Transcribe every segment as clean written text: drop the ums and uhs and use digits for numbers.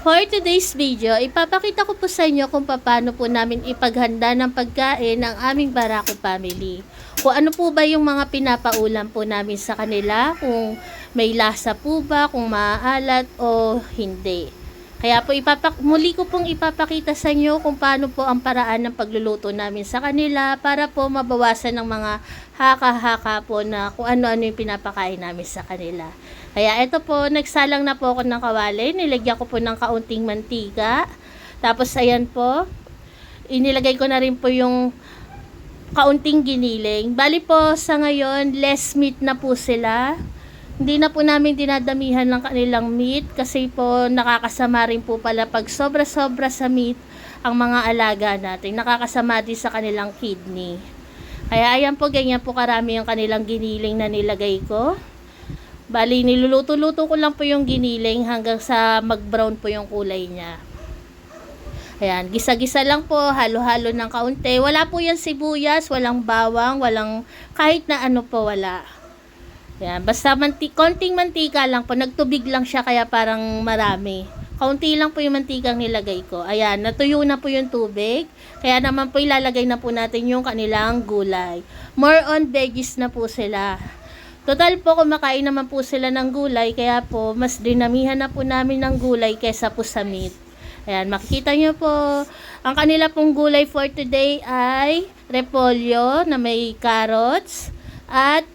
For today's video, ipapakita ko po sa inyo kung paano po namin ipaghanda ng pagkain ng aming Barako family. Kung ano po ba yung mga pinapaulam po namin sa kanila, kung may lasa po ba, kung maaalat o hindi. Kaya po muli ko pong ipapakita sa inyo kung paano po ang paraan ng pagluluto namin sa kanila para po mabawasan ng mga haka-haka po na kung ano-ano yung pinapakain namin sa kanila. Kaya ito po, nagsalang na po ako ng kawali. Nilagyan ko po ng kaunting mantika. Tapos ayan po, inilagay ko na rin po yung kaunting giniling. Bali po sa ngayon, less meat na po sila. Hindi na po namin dinadamihan ng kanilang meat kasi po nakakasama rin po pala pag sobra-sobra sa meat ang mga alaga natin. Nakakasama din sa kanilang kidney. Kaya ayan po, ganyan po karami yung kanilang giniling na nilagay ko. Bali, niluluto-luto ko lang po yung giniling hanggang sa mag-brown po yung kulay niya. Ayan, gisa-gisa lang po, halo-halo ng kaunti. Wala po yan sibuyas, walang bawang, walang kahit na ano po, wala. Ayan, basta konting mantika lang po, nagtubig lang siya kaya parang marami. Kaunti lang po yung mantikang nilagay ko. Ayan, natuyo na po yung tubig. Kaya naman po ilalagay na po natin yung kanilang gulay. More on veggies na po sila. Total po, kumakain naman po sila ng gulay, kaya po, mas dinamihan na po namin ng gulay kesa po sa meat. Ayan, makikita nyo po, ang kanila pong gulay for today ay repolyo na may carrots at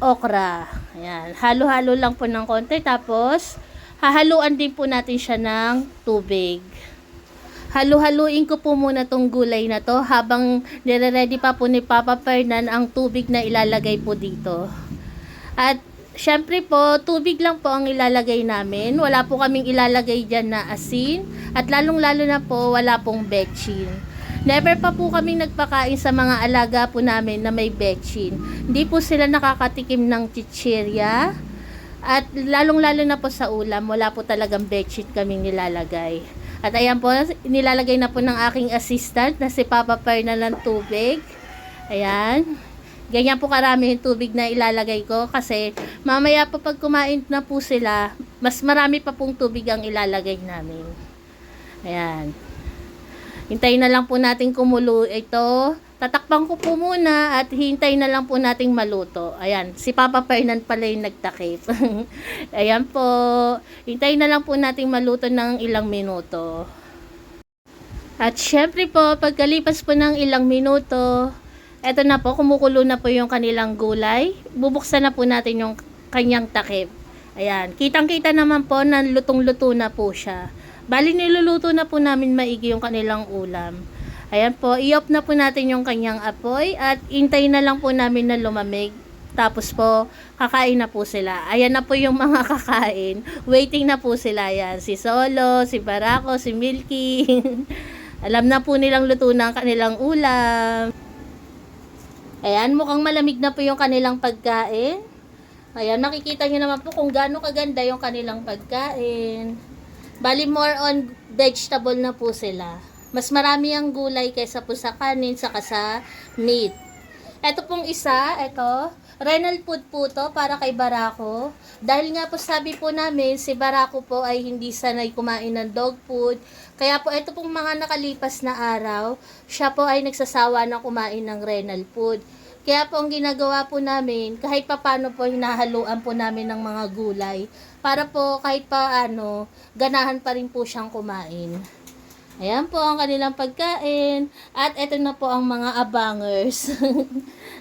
okra. Ayan, halo-halo lang po ng konti, tapos hahaluan din po natin siya ng tubig. Halu-haluin ko po muna tong gulay na to habang nire-ready pa po ni Papa Fernan ang tubig na ilalagay po dito. At syempre po, tubig lang po ang ilalagay namin. Wala po kaming ilalagay dyan na asin. At lalong-lalo na po, wala pong betchin. Never pa po kaming nagpakain sa mga alaga po namin na may betchin. Hindi po sila nakakatikim ng chichirya. At lalong-lalo na po sa ulam, wala po talagang betchin kaming nilalagay. At ayan po, nilalagay na po ng aking assistant na si Papa Fernan ng tubig. Ayan. Ganyan po karami yung tubig na ilalagay ko kasi mamaya po pag kumain na po sila, mas marami pa pong tubig ang ilalagay namin. Ayan. Hintayin na lang po natin kumulo ito. Tatakpan ko po muna at hintayin na lang po nating maluto. Ayan, si Papa Fernan pala yung nagtakip. Ayan po. Hintayin na lang po nating maluto ng ilang minuto. At syempre po, pagkalipas po ng ilang minuto, eto na po, kumukulo na po yung kanilang gulay. Bubuksan na po natin yung kanyang takip. Ayan, kitang-kita naman po na lutong-luto na po siya. Bali, niluluto na po namin maigi yung kanilang ulam. Ayan po, i-off na po natin yung kanyang apoy at hintayin na lang po namin na lumamig. Tapos po, kakain na po sila. Ayan na po yung mga kakain. Waiting na po sila. Ayan, si Solo, si Barako, si Milky. Alam na po nilang luto na ang kanilang ulam. Ayan, mukhang malamig na po yung kanilang pagkain. Ayan, makikita nyo naman po kung gaano kaganda yung kanilang pagkain. Bali, more on vegetable na po sila. Mas marami ang gulay kaysa po sa kanin, saka sa meat. Ito pong isa, ito, renal food po to para kay Barako. Dahil nga po sabi po namin, si Barako po ay hindi sanay kumain ng dog food. Kaya po ito pong mga nakalipas na araw, siya po ay nagsasawa na kumain ng renal food. Kaya po ang ginagawa po namin, kahit paano po hinahaluan po namin ng mga gulay. Para po kahit paano, ganahan pa rin po siyang kumain. Ayan po ang kanilang pagkain. At ito na po ang mga abangers.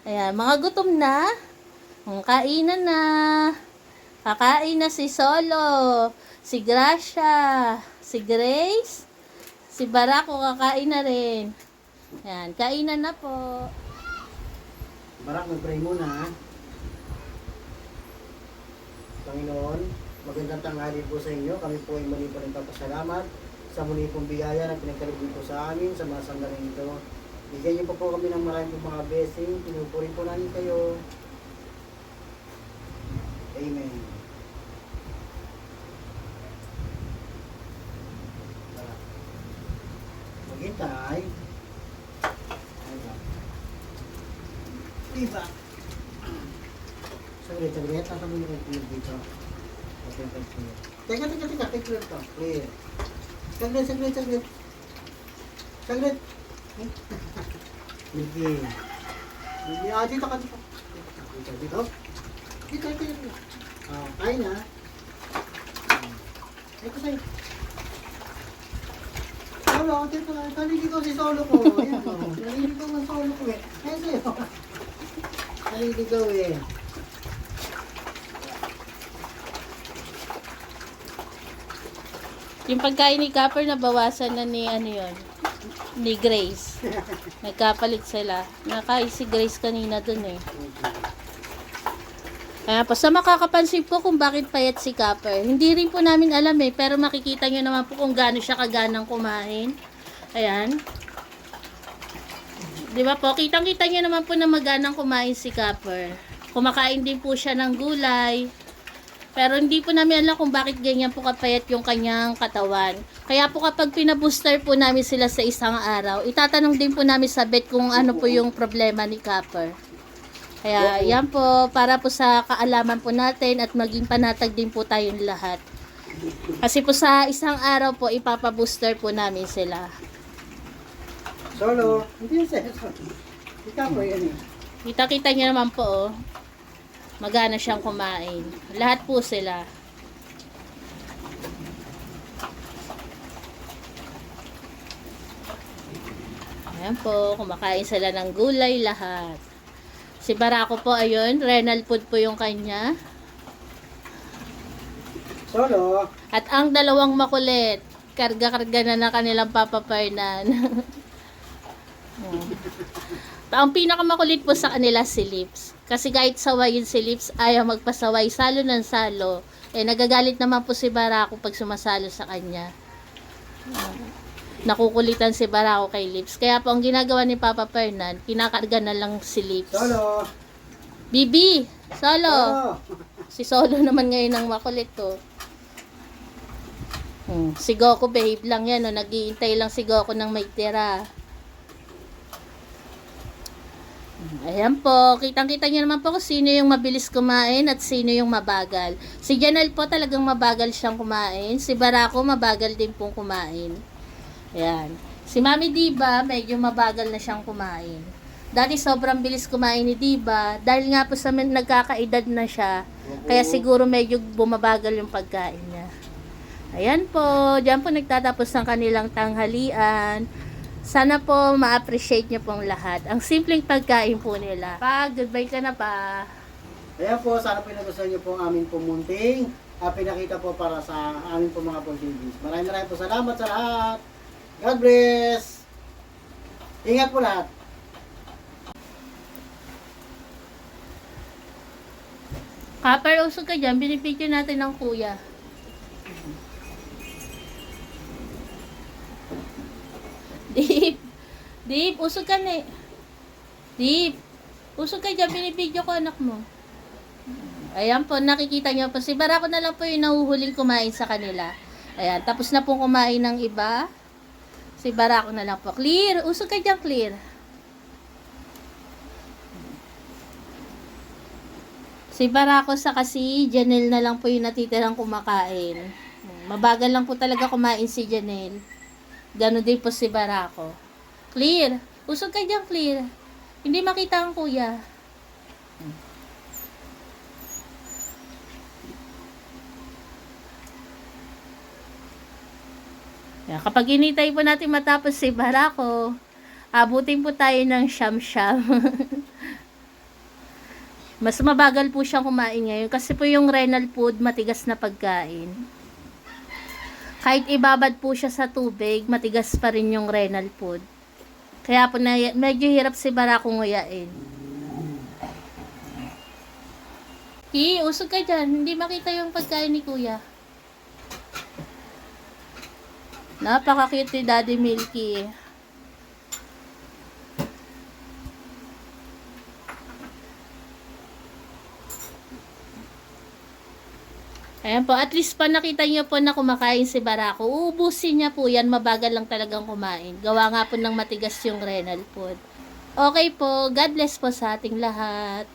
Ayan, mga gutom na. Kainan na. Kakain na si Solo, si Gracia, si Grace, si Barako kakain na rin. Ayan, kainan na po. Barak, mag-pray muna. Panginoon, magandang tanghali po sa inyo. Kami po ay muli pa rin papasalamat sa muli pong biyaya na pinagkalugin po sa amin sa mga sandaling ito. Bigyan niyo po kami ng maraming mga blessing. Pinupuri po namin kayo. Amen. Barak. Maghintay. Diba? Saglit. Nasa mo yung dito. Okay. Teka. Take clear to. Clear. Saglit. Saglit. Hindi. Dito ka. Dito. Kain na. Ito sa'yo. Solo, dito na. Naliligaw si Solo ko. Ayan o. Naliligaw ang Solo ko eh. Ayan sa'yo. Naliligaw eh. Yung pagkain ni Copper, nabawasan na ni, ni Grace. Nagkapalit sila. Nakain si Grace kanina dun eh. Kaya po, sa makakapansin po kung bakit payat si Copper. Hindi rin po namin alam eh, pero makikita nyo naman po kung gaano siya kaganang kumain. Ayan. Di ba po, kitang-kita nyo naman po na maganang kumain si Copper. Kumakain din po siya ng gulay. Pero hindi po namin alam kung bakit ganyan po kapayat yung kanyang katawan. Kaya po kapag pinabooster po namin sila sa isang araw, itatanong din po namin sa vet kung ano po yung problema ni Copper. Kaya yan po, para po sa kaalaman po natin at maging panatag din po tayong lahat. Kasi po sa isang araw po, ipapabooster po namin sila. Solo, hindi yung sa'yo. Ikaw po yan eh. Kita-kita nyo naman po, oh. Magana siyang kumain. Lahat po sila. Ayan po, kumakain sila ng gulay lahat. Si Barako po, ayun, renal food po yung kanya. Solo. At ang dalawang makulit, karga-karga na kanilang Papa Fernan. Ang pinakamakulit po sa kanila si Lips. Kasi kahit sawayin si Lips, ayaw magpasaway, salo ng salo. Eh, nagagalit naman po si Barako pag sumasalo sa kanya. Nakukulitan si Barako kay Lips. Kaya po ang ginagawa ni Papa Fernan, kinakarga na lang si Lips. Solo. Bibi! Solo! Solo. Si Solo naman ngayon ang makulit to. Si Goku, behave lang yan. No? Nag-iintay lang si Goku ng may tira. Ayan po, kitang-kita niyo naman po kung sino yung mabilis kumain at sino yung mabagal. Si Janelle po talagang mabagal siyang kumain. Si Barako mabagal din pong kumain. Ayan. Si Mami Diba, medyo mabagal na siyang kumain. Dati sobrang bilis kumain ni Diba. Dahil nga po sa nagkakaedad na siya. Kaya siguro medyo bumabagal yung pagkain niya. Ayan po, dyan po nagtatapos ng kanilang tanghalian. Sana po ma-appreciate niyo pong lahat. Ang simpleng pagkain po nila. Pa, goodbye ka na pa. Ayan po, sana po nagustuhan niyo po ang aming pumunting. Pinakita po para sa aming po mga pag-ibig. Maraming po salamat sa lahat. God bless. Ingat po lahat. Kapar, usog ka dyan. Binipicture natin ng kuya. Deep, usog ka na eh. Deep, usog ka dyan, binibidyo ko anak mo. Ayan po, nakikita nyo po. Si Barako na lang po yung nahuhuling kumain sa kanila. Ayan, tapos na pong kumain ng iba. Si Barako na lang po. Clear, usog ka dyan, Clear. Si Barako sa kasi Janelle na lang po yung natitirang kumakain. Mabagal lang po talaga kumain si Janelle. Ganon din po si Barako. Clear. Usog ka dyan, Clear. Hindi makita ang kuya. Kapag hinintay po natin matapos si Barako, abutin po tayo ng siyam-siyam. Mas mabagal po siyang kumain ngayon kasi po yung renal food, matigas na pagkain. Kahit ibabad po siya sa tubig, matigas pa rin yung renal food. Kaya po medyo hirap si Barako nguyain. Usog ka dyan. Hindi makita yung pagkain ni kuya. Napaka-cute ni Daddy Milky. Ayan po, at least pa nakita niyo po na kumakain si Barako. Uubusin niya po yan, mabagal lang talagang kumain. Gawa nga po ng matigas yung renal food. Okay po, God bless po sa ating lahat.